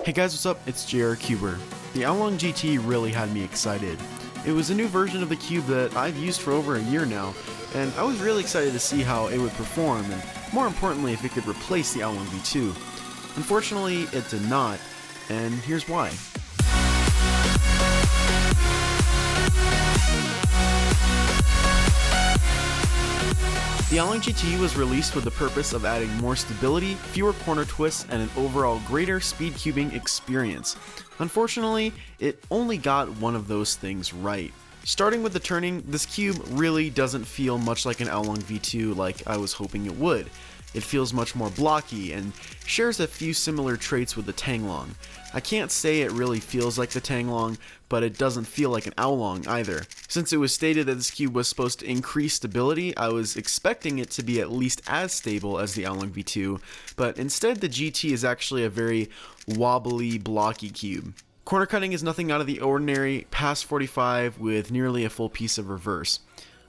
Hey guys, what's up? It's JR Cuber. The Aolong GT really had me excited. It was a new version of the cube that I've used for over a year now, and I was really excited to see how it would perform, and more importantly, if it could replace the Aolong V2. Unfortunately, it did not, and here's why. The Aolong GT was released with the purpose of adding more stability, fewer corner twists, and an overall greater speed cubing experience. Unfortunately, it only got one of those things right. Starting with the turning, this cube really doesn't feel much like an Aolong V2 like I was hoping it would. It feels much more blocky and shares a few similar traits with the Tanglong. I can't say it really feels like the Tanglong, but it doesn't feel like an Aolong either. Since it was stated that this cube was supposed to increase stability, I was expecting it to be at least as stable as the Aolong V2, but instead the GT is actually a very wobbly, blocky cube. Corner cutting is nothing out of the ordinary, past 45 with nearly a full piece of reverse.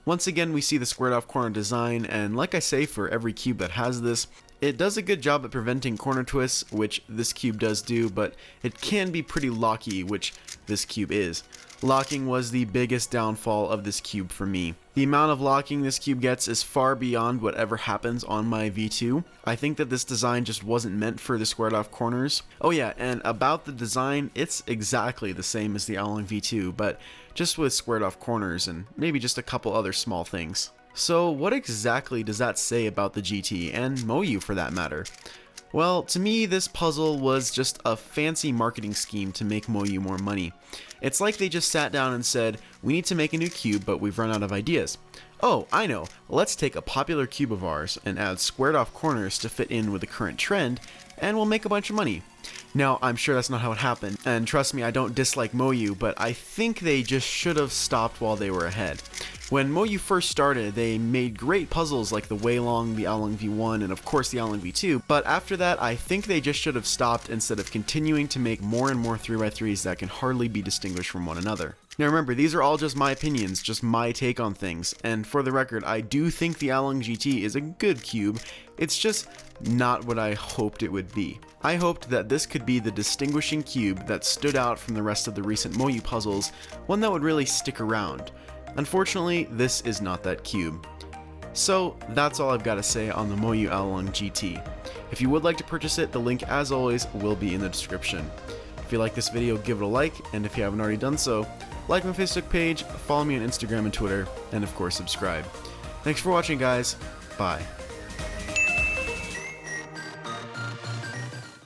Once again, we see the squared off corner design, and like I say for every cube that has this, it does a good job at preventing corner twists, which this cube does do, but it can be pretty locky, which this cube is. Locking was the biggest downfall of this cube for me. The amount of locking this cube gets is far beyond whatever happens on my V2. I think that this design just wasn't meant for the squared off corners. Oh yeah, and about the design, it's exactly the same as the Aolong V2, but just with squared off corners and maybe just a couple other small things. So what exactly does that say about the GT, and Moyu for that matter? Well, to me, this puzzle was just a fancy marketing scheme to make Moyu more money. It's like they just sat down and said, we need to make a new cube, but we've run out of ideas. Oh, I know, let's take a popular cube of ours and add squared off corners to fit in with the current trend, and we'll make a bunch of money. Now, I'm sure that's not how it happened, and trust me, I don't dislike Moyu, but I think they just should have stopped while they were ahead. When Moyu first started, they made great puzzles like the Aolong, the Aolong V1, and of course the Aolong V2, but after that, I think they just should have stopped instead of continuing to make more and more 3x3s that can hardly be distinguished from one another. Now remember, these are all just my opinions, just my take on things, and for the record, I do think the Aolong GT is a good cube, it's just not what I hoped it would be. I hoped that this could be the distinguishing cube that stood out from the rest of the recent Moyu puzzles, one that would really stick around. Unfortunately, this is not that cube. So that's all I've got to say on the Moyu Aolong GT. If you would like to purchase it, the link as always will be in the description. If you like this video, give it a like, and if you haven't already done so, like my Facebook page, follow me on Instagram and Twitter, and of course subscribe. Thanks for watching guys, bye.